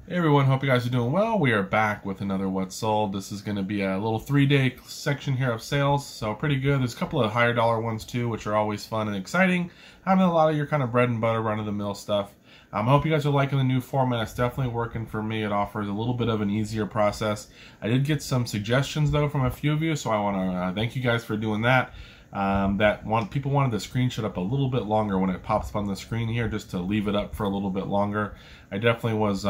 Hey everyone, hope you guys are doing well. We are back with another What's Sold. This is going to be a little 3-day section here of sales, so pretty good. There's a couple of higher dollar ones too, which are always fun and exciting. Having a lot of your kind of bread and butter, run-of-the-mill stuff. I hope you guys are liking the new format. It's definitely working for me. It offers a little bit of an easier process. I did get some suggestions though from a few of you, so I want to thank you guys for doing that. People wanted the screenshot up a little bit longer when it pops up on the screen here, just to leave it up for a little bit longer. I definitely was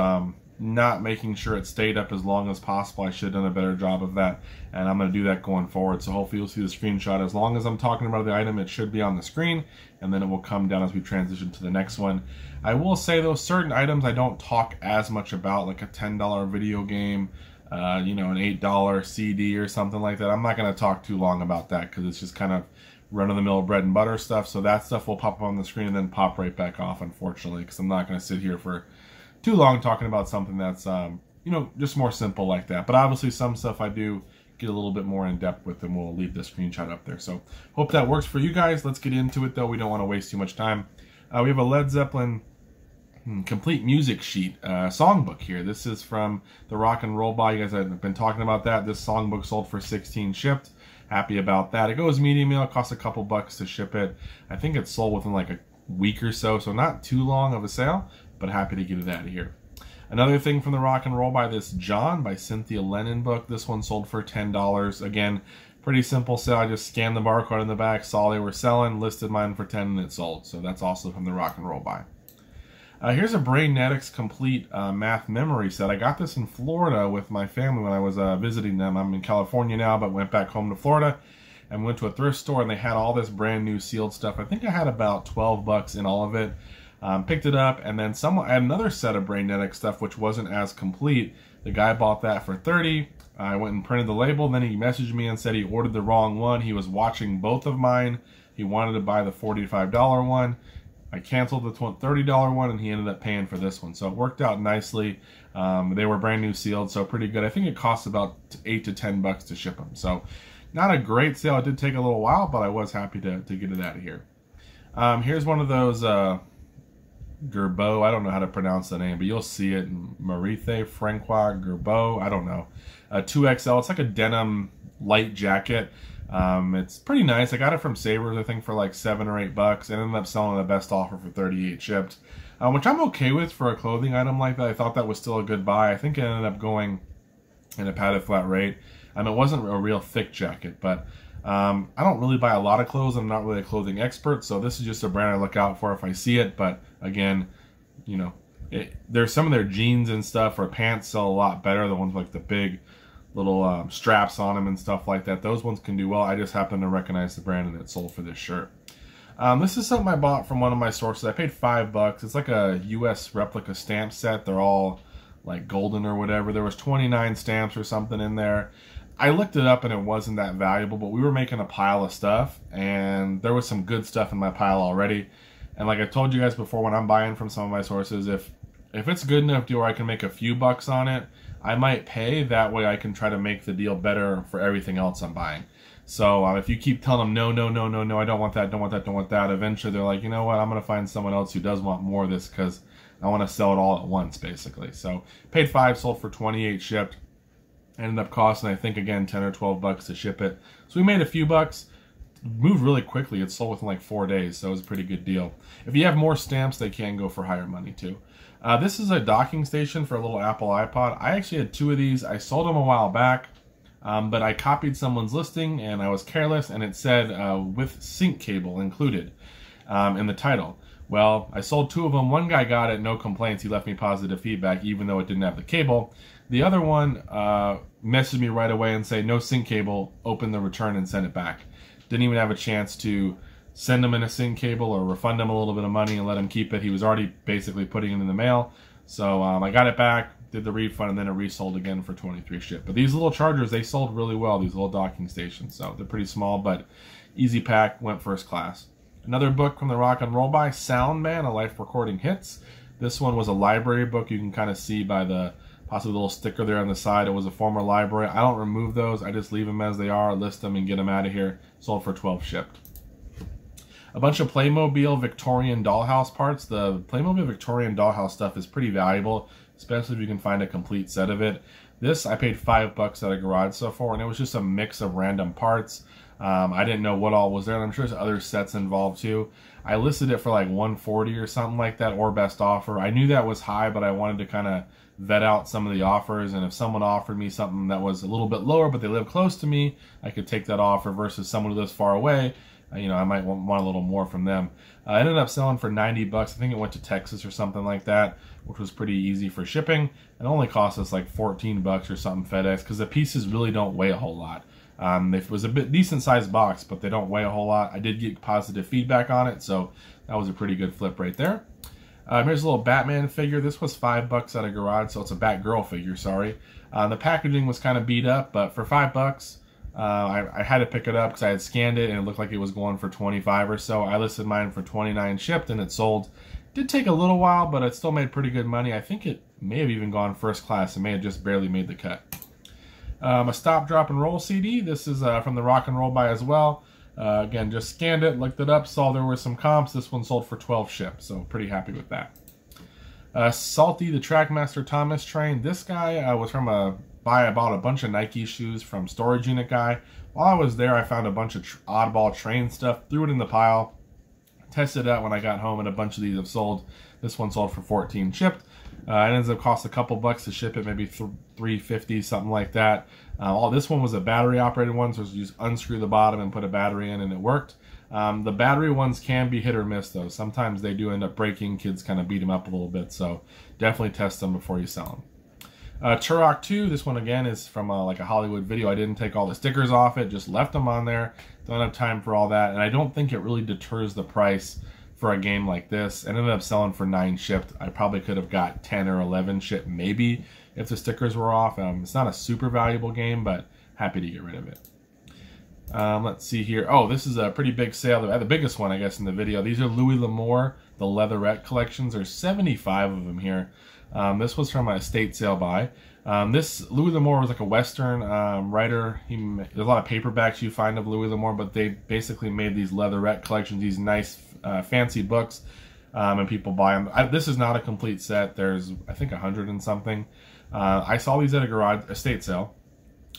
not making sure it stayed up as long as possible. I should have done a better job of that, and I'm going to do that going forward. So hopefully you'll see the screenshot. As long as I'm talking about the item, it should be on the screen, and then it will come down as we transition to the next one. I will say though, certain items I don't talk as much about, like a $10 video game, you know, an $8 CD or something like that. I'm not going to talk too long about that because it's just kind of run-of-the-mill bread and butter stuff. So that stuff will pop up on the screen and then pop right back off, unfortunately, because I'm not going to sit here for too long talking about something that's you know, just more simple like that. But obviously some stuff I do get a little bit more in depth with, and we'll leave the screenshot up there. So hope that works for you guys. Let's get into it though. We don't want to waste too much time. We have a Led Zeppelin complete music sheet songbook here. This is from the Rock and Roll Bar. You guys have been talking about that. This songbook sold for 16 shipped. Happy about that. It goes medium mail. It costs a couple bucks to ship it. I think it's sold within like a week or so, so not too long of a sale, but happy to get it out of here. Another thing from the Rock and Roll by this John by Cynthia Lennon book. This one sold for $10. Again, pretty simple sale. I just scanned the barcode in the back, saw they were selling, listed mine for 10, and it sold. So that's also from the Rock and Roll by. Here's a Brainetics complete math memory set. I got this in Florida with my family when I was visiting them. I'm in California now, but went back home to Florida and went to a thrift store, and they had all this brand new sealed stuff. I think I had about 12 bucks in all of it. Picked it up, and then I had another set of Brainetics stuff which wasn't as complete. The guy bought that for 30. I went and printed the label, then he messaged me and said he ordered the wrong one. He was watching both of mine. He wanted to buy the $45 one. I canceled the $30 one, and he ended up paying for this one. So it worked out nicely. They were brand new sealed, so pretty good. I think it costs about 8 to 10 bucks to ship them. So not a great sale. It did take a little while, but I was happy to get it out of here. Here's one of those Gerbeau. I don't know how to pronounce the name, but you'll see it. Maurice, Francois, Gerbeau. I don't know. 2XL. It's like a denim light jacket. It's pretty nice. I got it from Savers, I think, for like 7 or 8 bucks. And ended up selling the best offer for 38 shipped, which I'm okay with for a clothing item like that. I thought that was still a good buy. I think it ended up going in a padded flat rate. It wasn't a real thick jacket, but I don't really buy a lot of clothes. I'm not really a clothing expert, so this is just a brand I look out for if I see it. But again, you know, there's some of their jeans and stuff or pants sell a lot better. The ones with like the big little straps on them and stuff like that. Those ones can do well. I just happen to recognize the brand, and it sold for this shirt. This is something I bought from one of my sources. I paid 5 bucks. It's like a US replica stamp set. They're all like golden or whatever. There was 29 stamps or something in there. I looked it up and it wasn't that valuable, but we were making a pile of stuff, and there was some good stuff in my pile already. And like I told you guys before, when I'm buying from some of my sources, if it's good enough deal where I can make a few bucks on it, I might pay. That way I can try to make the deal better for everything else I'm buying. So if you keep telling them, no, no, no, no, no, I don't want that, don't want that, don't want that, eventually they're like, you know what, I'm going to find someone else who does want more of this because I want to sell it all at once, basically. So paid 5, sold for 28 shipped. Ended up costing, I think, again, 10 or 12 bucks to ship it. So we made a few bucks. Moved really quickly. It sold within like 4 days, so it was a pretty good deal. If you have more stamps, they can go for higher money too. This is a docking station for a little Apple iPod. I actually had 2 of these. I sold them a while back, but I copied someone's listing and I was careless, and it said with sync cable included in the title. Well, I sold 2 of them. One guy got it, no complaints. He left me positive feedback, even though it didn't have the cable. The other one messaged me right away and said, no sync cable, open the return and send it back. Didn't even have a chance to send him in a sync cable or refund him a little bit of money and let him keep it. He was already basically putting it in the mail. So I got it back, did the refund, and then it resold again for 23 shipped. But these little chargers, they sold really well, these little docking stations. So they're pretty small, but easy pack, went first class. Another book from the Rock and Roll by Sound Man, A Life Recording Hits. This one was a library book. You can kind of see by the possibly a little sticker there on the side. It was a former library. I don't remove those. I just leave them as they are, list them, and get them out of here. Sold for 12 shipped. A bunch of Playmobil Victorian Dollhouse parts. The Playmobil Victorian Dollhouse stuff is pretty valuable especially if you can find a complete set of it. This, I paid $5 at a garage sale for, and it was just a mix of random parts. I didn't know what all was there, and I'm sure there's other sets involved too. I listed it for like $140 or something like that, or best offer. I knew that was high, but I wanted to kind of vet out some of the offers, and if someone offered me something that was a little bit lower, but they live close to me, I could take that offer versus someone who lives far away. You know, I might want a little more from them. I ended up selling for $90. I think it went to Texas or something like that, which was pretty easy for shipping. It only cost us like $14 or something FedEx, because the pieces really don't weigh a whole lot. It was a bit decent sized box, but they don't weigh a whole lot. I did get positive feedback on it, so that was a pretty good flip right there. Here's a little Batman figure. This was $5 at a garage, so it's a Batgirl figure, sorry. The packaging was kind of beat up, but for $5, I had to pick it up because I had scanned it and it looked like it was going for 25 or so. I listed mine for 29 shipped, and it sold. Did take a little while, but it still made pretty good money. I think it may have even gone first class. It may have just barely made the cut. A Stop, Drop, and Roll CD. This is from the Rock and Roll Buy as well. Again, just scanned it, looked it up, saw there were some comps. This one sold for 12 shipped, so pretty happy with that. Salty, the Trackmaster Thomas train. This guy was from a buy. I bought a bunch of Nike shoes from Storage Unit Guy. While I was there, I found a bunch of oddball train stuff, threw it in the pile, tested it out when I got home, and a bunch of these have sold. This one sold for 14 shipped. It ends up cost a couple bucks to ship it, maybe $3.50, something like that. This one was a battery operated one, so you just unscrew the bottom and put a battery in, and it worked. The battery ones can be hit or miss though. Sometimes they do end up breaking. Kids kind of beat them up a little bit, so definitely test them before you sell them. Tarak 2, this one again is from like a Hollywood video. I didn't take all the stickers off it, just left them on there. Don't have time for all that, and I don't think it really deters the price for a game like this. I ended up selling for 9 shipped. I probably could have got 10 or 11 shipped maybe if the stickers were off. It's not a super valuable game, but happy to get rid of it. Let's see here. Oh, this is a pretty big sale. The biggest one, I guess, in the video. These are LAmour, the leatherette collections. There's 75 of them here. This was from a estate sale buy. This LAmour was like a Western writer. There's a lot of paperbacks you find of LAmour, but they basically made these leatherette collections, these nice fancy books, and people buy them. This is not a complete set. There's, I think, 100 and something. I saw these at a garage estate sale,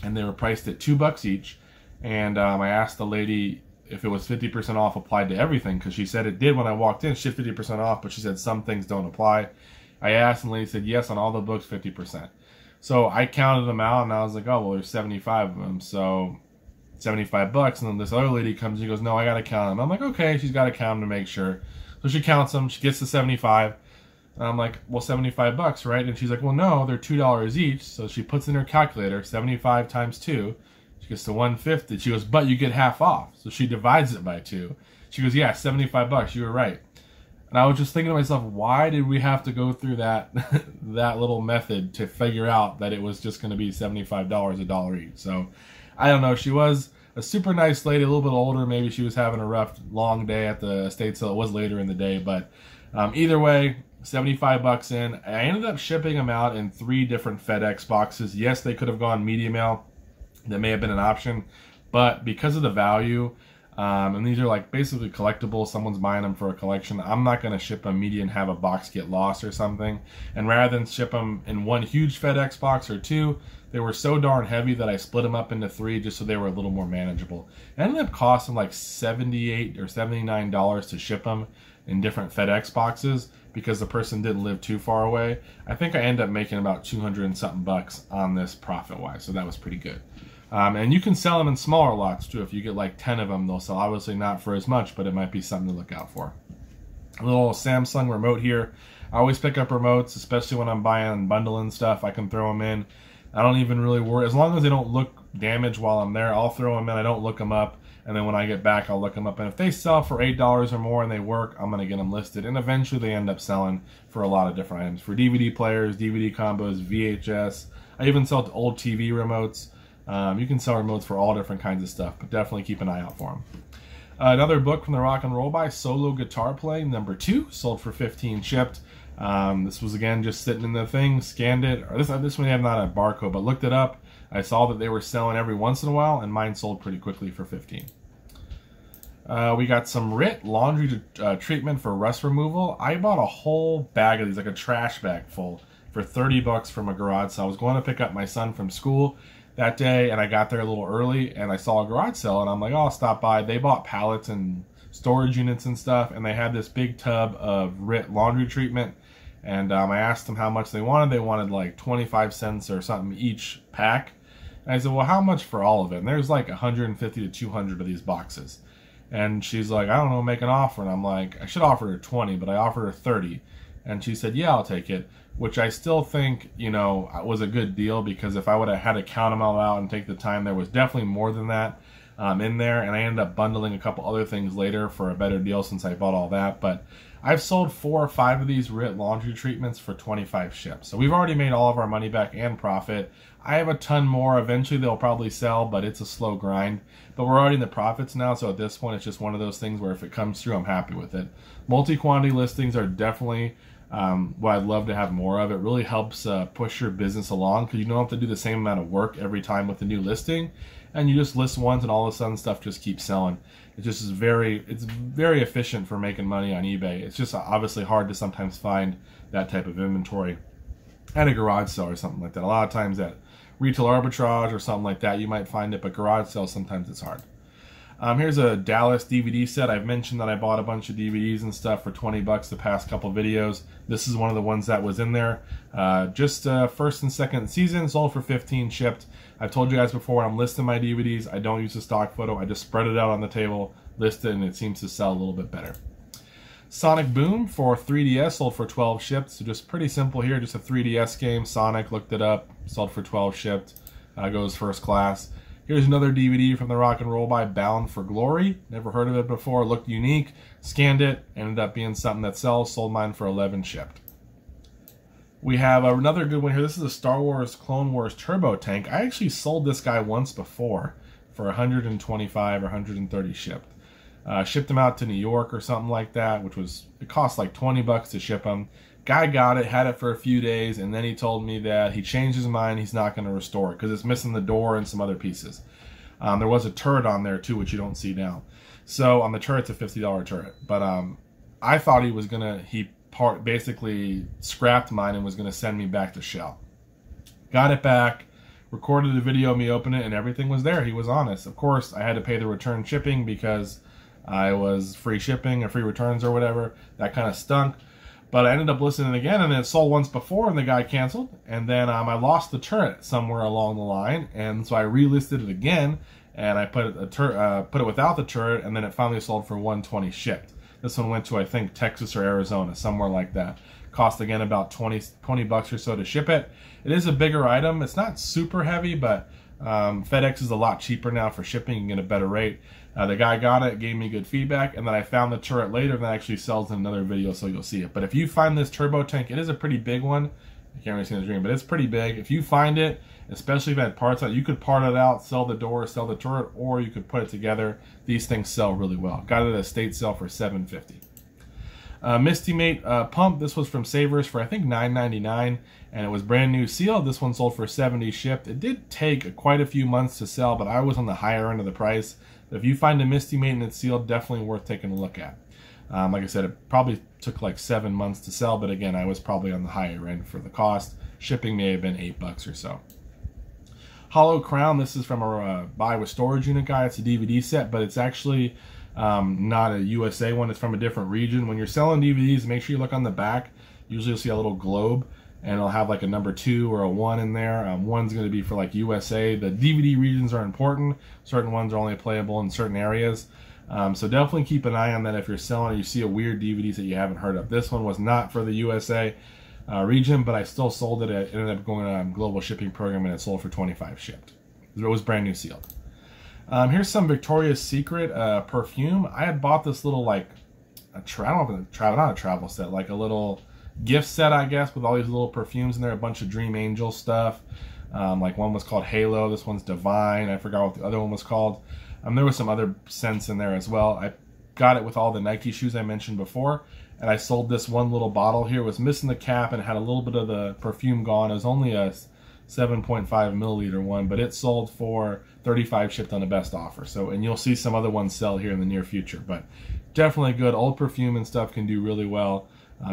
and they were priced at $2 each. And I asked the lady if it was 50% off applied to everything, because she said it did when I walked in. She had 50% off, but she said some things don't apply. I asked, and the lady said yes, on all the books, 50%. So I counted them out, and I was like, oh, well, there's 75 of them, so $75. And then this other lady comes and she goes, no, I got to count them. I'm like, okay, she's got to count them to make sure. So she counts them, she gets to 75. And I'm like, well, $75, right? And she's like, well, no, they're $2 each. So she puts in her calculator, 75 times 2. She gets to 150. She goes, but you get half off. So she divides it by 2. She goes, yeah, $75. You were right. And I was just thinking to myself, why did we have to go through that that little method to figure out that it was just going to be $75, $1 each? So I don't know. She was a super nice lady, a little bit older. Maybe she was having a rough, long day at the estate sale. It was later in the day, but either way, $75 in. I ended up shipping them out in 3 different FedEx boxes. Yes, they could have gone media mail. That may have been an option, but because of the value, and these are like basically collectibles, someone's buying them for a collection, I'm not going to ship them media and have a box get lost or something. And rather than ship them in 1 huge FedEx box or 2, they were so darn heavy that I split them up into 3 just so they were a little more manageable. It ended up costing like $78 or $79 to ship them in different FedEx boxes because the person didn't live too far away. I think I ended up making about 200 and something bucks on this profit-wise, so that was pretty good. And you can sell them in smaller lots too. If you get like 10 of them, they'll sell. Obviously not for as much, but it might be something to look out for. A little Samsung remote here. I always pick up remotes, especially when I'm buying bundling stuff. I can throw them in. I don't even really worry. As long as they don't look damaged while I'm there, I'll throw them in. I don't look them up. And then when I get back, I'll look them up. And if they sell for $8 or more and they work, I'm going to get them listed. And eventually they end up selling for a lot of different items. For DVD players, DVD combos, VHS. I even sell old TV remotes. You can sell remotes for all different kinds of stuff, but definitely keep an eye out for them. Another book from the Rock and Roll Buy, Solo Guitar Playing, #2, sold for 15 shipped. This was, again, just sitting in the thing, scanned it. Or this one, I have not a barcode, but looked it up. I saw that they were selling every once in a while, and mine sold pretty quickly for 15. We got some RIT, laundry treatment for rust removal. I bought a whole bag of these, like a trash bag full, for 30 bucks from a garage sale. I was going to pick up my son from school that day, and I got there a little early, and I saw a garage sale, and I'm like, oh, I'll stop by. They bought pallets and storage units and stuff, and they had this big tub of RIT laundry treatment, and I asked them how much they wanted. They wanted like 25 cents or something each pack. And I said, well, how much for all of it? And there's like 150 to 200 of these boxes. And she's like, I don't know, make an offer. And I'm like, I should offer her 20, but I offered her 30. And she said, yeah, I'll take it. Which I still think, you know, was a good deal, because if I would have had to count them all out and take the time, there was definitely more than that in there. And I ended up bundling a couple other things later for a better deal since I bought all that. But I've sold 4 or 5 of these RIT laundry treatments for 25 ships. So we've already made all of our money back and profit. I have a ton more. Eventually they'll probably sell, but it's a slow grind. But we're already in the profits now, so at this point it's just one of those things where if it comes through, I'm happy with it. Multi-quantity listings are definitely what I'd love to have more of. It really helps push your business along, because you don't have to do the same amount of work every time with a new listing, and you just list once and all of a sudden stuff just keeps selling. It just is very efficient for making money on eBay. It's just obviously hard to sometimes find that type of inventory at a garage sale or something like that. A lot of times at retail arbitrage or something like that you might find it, but garage sales sometimes it's hard. Here's a Dallas DVD set. I've mentioned that I bought a bunch of DVDs and stuff for 20 bucks the past couple videos. This is one of the ones that was in there. Just first and second season, sold for 15, shipped. I've told you guys before, when I'm listing my DVDs, I don't use a stock photo. I just spread it out on the table, list it, and it seems to sell a little bit better. Sonic Boom for 3DS, sold for 12, shipped. So just pretty simple here, just a 3DS game. Sonic, looked it up, sold for 12, shipped. Goes first class. Here's another DVD from the Rock and Roll by Bound for Glory. Never heard of it before, looked unique. Scanned it, ended up being something that sells. Sold mine for 11, shipped. We have another good one here. This is a Star Wars Clone Wars Turbo Tank. I actually sold this guy once before for 125 or 130 shipped. Shipped them out to New York or something like that, which was, it cost like 20 bucks to ship them. Guy got it, had it for a few days, and then he told me that he changed his mind. He's not going to restore it because it's missing the door and some other pieces. There was a turret on there too, which you don't see now. So on the turret's a $50 turret, but I thought he was gonna, basically scrapped mine and was gonna send me back to Shell. Got it back, recorded the video of me opening it, and everything was there. He was honest. Of course, I had to pay the return shipping because I was free shipping or free returns or whatever. That kind of stunk. But I ended up listening again, and it sold once before, and the guy canceled. And then I lost the turret somewhere along the line, and so I relisted it again, and I put it without the turret, and then it finally sold for 120 shipped. This one went to, I think, Texas or Arizona, somewhere like that. Cost again about 20 bucks or so to ship it. It is a bigger item. It's not super heavy, but FedEx is a lot cheaper now for shipping. You can get a better rate. The guy got it, gave me good feedback, and then I found the turret later, and that actually sells in another video, so you'll see it. But if you find this turbo tank, it is a pretty big one. I can't really see the screen, but it's pretty big. If you find it, especially if it had parts on it, you could part it out, sell the door, sell the turret, or you could put it together. These things sell really well. Got it at a estate sale for $7.50. Misty Mate pump. This was from Savers for I think $9.99, and it was brand new sealed. This one sold for $70 shipped. It did take quite a few months to sell, but I was on the higher end of the price. If you find a Misty Mate and it's sealed, definitely worth taking a look at. Like I said, it probably took like 7 months to sell, but again, I was probably on the higher end for the cost. Shipping may have been $8 or so. Hollow Crown. This is from a buy with storage unit guy. It's a DVD set, but it's actually not a USA one. It's from a different region. When you're selling DVDs, make sure you look on the back. Usually you'll see a little globe, and it'll have like a number 2 or a 1 in there. One's going to be for like USA. The DVD regions are important. Certain ones are only playable in certain areas. So definitely keep an eye on that if you're selling. You see a weird DVDs that you haven't heard of. This one was not for the USA region, but I still sold it. It ended up going on global shipping program, and it sold for 25 shipped. It was brand new sealed. Here's some Victoria's Secret perfume. I had bought this little like not a travel set, like a little gift set, I guess, with all these little perfumes in there, a bunch of Dream Angel stuff. Like one was called Halo, this one's Divine. I forgot what the other one was called. There was some other scents in there as well. I got it with all the Nike shoes I mentioned before, and I sold this one little bottle here. It was missing the cap and had a little bit of the perfume gone. It was only a 7.5 milliliter one, but it sold for 35 shipped on the best offer. So, and you'll see some other ones sell here in the near future, but definitely good. Old perfume and stuff can do really well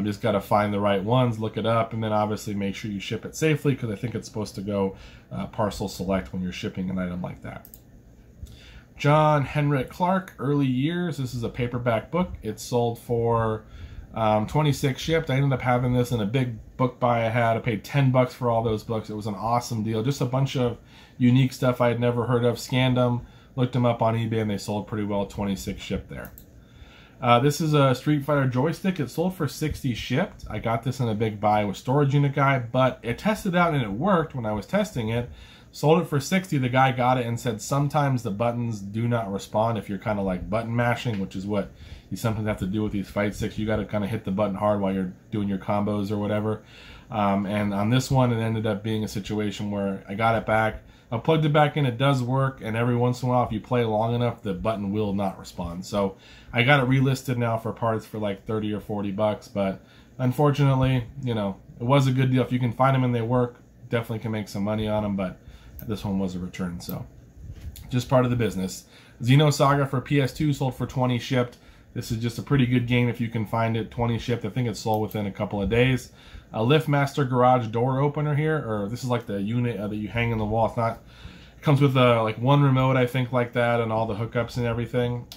Just got to find the right ones, look it up, and then obviously make sure you ship it safely, because I think it's supposed to go parcel select when you're shipping an item like that. John Henrik Clark, Early Years. This is a paperback book. It sold for 26 shipped. I ended up having this in a big book buy I had. I paid $10 for all those books. It was an awesome deal. Just a bunch of unique stuff I had never heard of. Scanned them, looked them up on eBay, and they sold pretty well. 26 shipped there. This is a Street Fighter joystick. It sold for 60 shipped. I got this in a big buy with Storage Unit Guy, but it tested out and it worked when I was testing it. Sold it for 60. The guy got it and said sometimes the buttons do not respond if you're kind of like button mashing, which is what you sometimes have to do with these fight sticks. You got to kind of hit the button hard while you're doing your combos or whatever. And on this one, it ended up being a situation where I got it back. I plugged it back in, it does work, and every once in a while, if you play long enough, the button will not respond. So I got it relisted now for parts for like 30 or 40 bucks, but unfortunately, you know, it was a good deal. If you can find them and they work, definitely can make some money on them, but this one was a return, so just part of the business. Saga for PS2 sold for 20 shipped. This is just a pretty good game if you can find it. 20 shipped. I think it sold within a couple of days. A LiftMaster garage door opener here, or this is like the unit that you hang in the wall. It's not. It comes with like one remote, I think, like that, and all the hookups and everything.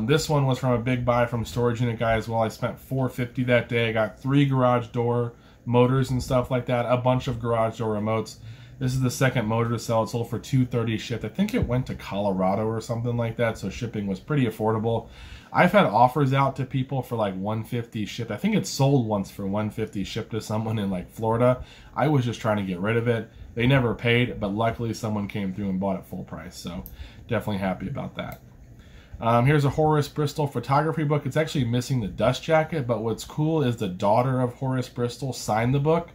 This one was from a big buy from Storage Unit Guy as well. I spent $4.50 that day. I got 3 garage door motors and stuff like that. A bunch of garage door remotes. This is the second motor to sell. It sold for $2.30 shipped. I think it went to Colorado or something like that, so shipping was pretty affordable. I've had offers out to people for like $150 shipped. I think it sold once for $150 shipped to someone in like Florida. I was just trying to get rid of it. They never paid, but luckily someone came through and bought it full price, so definitely happy about that. Here's a Horace Bristol photography book. It's actually missing the dust jacket, but what's cool is the daughter of Horace Bristol signed the book.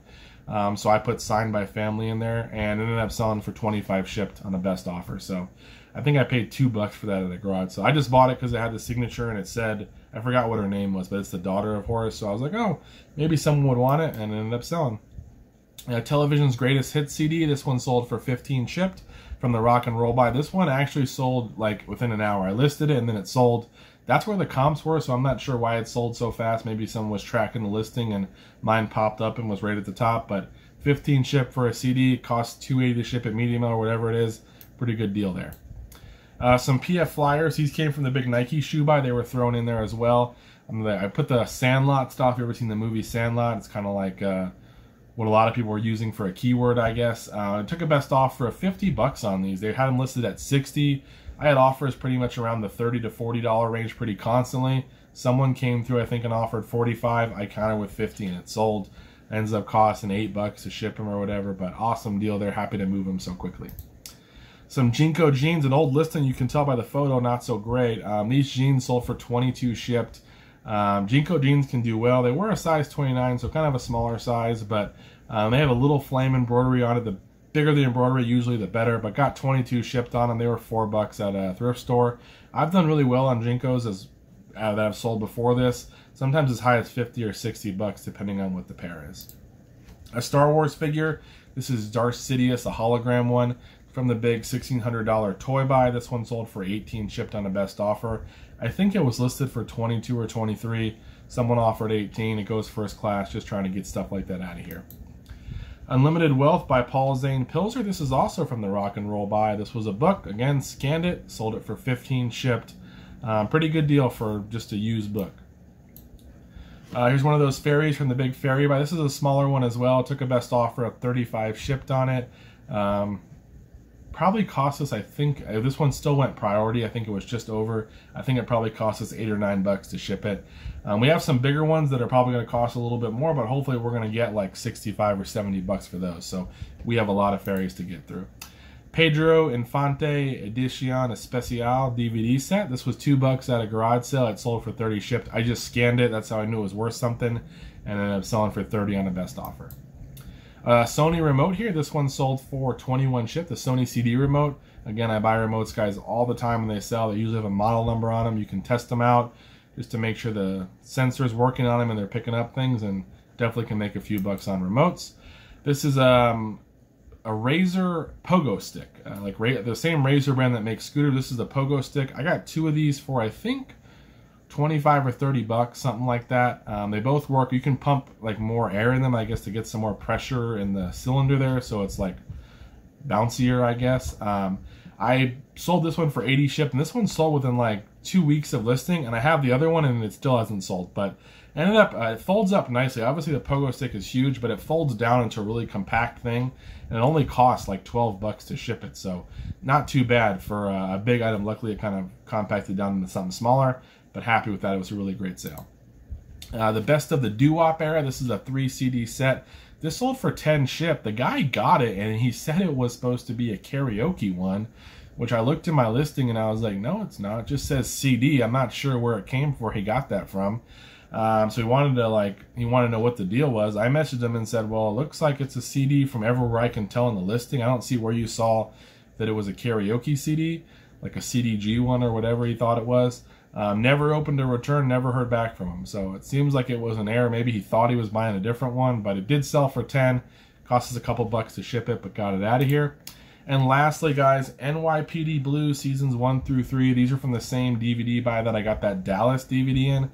So I put signed by family in there, and ended up selling for 25 shipped on the best offer. So I think I paid $2 for that at the garage. So I just bought it because it had the signature and it said, I forgot what her name was, but it's the daughter of Horace. So I was like, oh, maybe someone would want it, and it ended up selling. Television's Greatest Hits CD. This one sold for 15 shipped from the Rock and Roll Buy. This one actually sold like within an hour. I listed it and then it sold. That's where the comps were, so I'm not sure why it sold so fast. Maybe someone was tracking the listing and mine popped up and was right at the top. But 15 shipped for a CD, costs $2.80 to ship at medium or whatever it is. Pretty good deal there. Some PF Flyers. These came from the big Nike shoe buy. They were thrown in there as well. I put the Sandlot stuff. You ever seen the movie Sandlot? It's kind of like what a lot of people were using for a keyword, I guess. I took a best offer of $50 on these. They had them listed at $60. I had offers pretty much around the $30 to $40 range pretty constantly. Someone came through, I think, and offered $45. I countered with $50 and it sold. It ends up costing $8 to ship them or whatever, but awesome deal. They're happy to move them so quickly. Some Ginko Jeans, an old listing, you can tell by the photo, not so great. These jeans sold for 22 shipped. Ginko Jeans can do well. They were a size 29, so kind of a smaller size, but they have a little flame embroidery on it. The bigger the embroidery, usually the better, but got 22 shipped on them. They were $4 at a thrift store. I've done really well on Jinkos that I've sold before this, sometimes as high as 50 or $60 depending on what the pair is. A Star Wars figure. This is Darth Sidious, a hologram one from the big $1,600 toy buy. This one sold for 18 shipped on a best offer. I think it was listed for 22 or 23. Someone offered 18. It goes first class, just trying to get stuff like that out of here. Unlimited Wealth by Paul Zane Pilzer. This is also from the Rock and Roll Buy. This was a book. Again, scanned it, sold it for 15 shipped. Pretty good deal for just a used book. Here's one of those fairies from the big fairy buy. This is a smaller one as well. Took a best offer of 35 shipped on it. Probably cost us, I think, this one still went priority. I think it was just over. I think it probably cost us $8 or $9 to ship it. We have some bigger ones that are probably going to cost a little bit more, but hopefully we're going to get like 65 or 70 bucks for those. So we have a lot of fairies to get through. Pedro Infante Edition Especial DVD set. This was $2 at a garage sale. It sold for 30 shipped. I just scanned it. That's how I knew it was worth something. And ended up selling for 30 on a best offer. Sony remote here. This one sold for 21 shipped. The Sony CD Remote. Again, I buy remotes, guys, all the time when they sell. They usually have a model number on them. You can test them out just to make sure the sensor's working on them and they're picking up things, and definitely can make a few bucks on remotes. This is a Razer Pogo stick. Like the same Razer brand that makes scooter. This is a Pogo stick. I got 2 of these for, I think, 25 or 30 bucks, something like that. They both work. You can pump like more air in them, I guess, to get some more pressure in the cylinder there, so it's like bouncier, I guess. I sold this one for 80 shipped, and this one sold within like 2 weeks of listing, and I have the other one and it still hasn't sold, but ended up, it folds up nicely. Obviously the Pogo stick is huge, but it folds down into a really compact thing, and it only costs like 12 bucks to ship it, so not too bad for a big item. Luckily it kind of compacted down into something smaller, but happy with that. It was a really great sale. The best of the DooWop era, this is a 3 CD set. This sold for 10 shipped. The guy got it, and he said it was supposed to be a karaoke one, which I looked in my listing, and I was like, no, it's not. It just says CD. I'm not sure where it came from, where he got that from. So he wanted to know what the deal was. I messaged him and said, well, it looks like it's a CD from everywhere I can tell in the listing. I don't see where you saw that it was a karaoke CD, like a CDG one or whatever he thought it was. Never opened a return, never heard back from him. So it seems like it was an error. Maybe he thought he was buying a different one, but it did sell for 10. Cost us a couple bucks to ship it, but got it out of here. And lastly, guys, NYPD Blue Seasons 1 through 3. These are from the same DVD buy that I got that Dallas DVD in.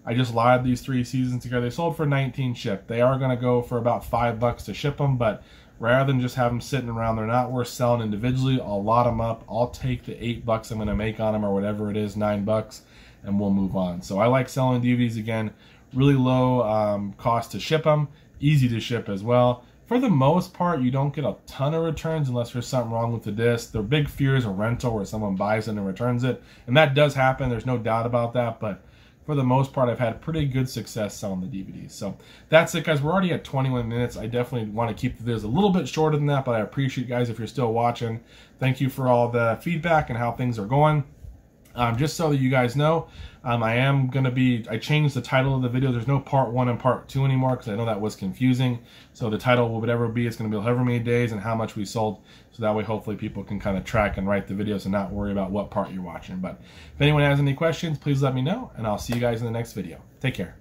I just lied these 3 seasons together. They sold for 19 shipped. They are going to go for about 5 bucks to ship them, but rather than just have them sitting around, they're not worth selling individually. I'll lot them up. I'll take the 8 bucks I'm going to make on them, or whatever it is, 9 bucks, and we'll move on. So I like selling DVDs again. Really low cost to ship them. Easy to ship as well. For the most part, you don't get a ton of returns unless there's something wrong with the disc. The big fear is a rental where someone buys it and returns it. And that does happen. There's no doubt about that. But for the most part, I've had pretty good success selling the DVDs. So that's it, guys. We're already at 21 minutes. I definitely want to keep the videos a little bit shorter than that, but I appreciate you guys if you're still watching. Thank you for all the feedback and how things are going. Just so that you guys know, I changed the title of the video. There's no part 1 and part 2 anymore, because I know that was confusing. So the title will whatever be, it's going to be however many days and how much we sold. So that way, hopefully, people can kind of track and write the videos and not worry about what part you're watching. But if anyone has any questions, please let me know, and I'll see you guys in the next video. Take care.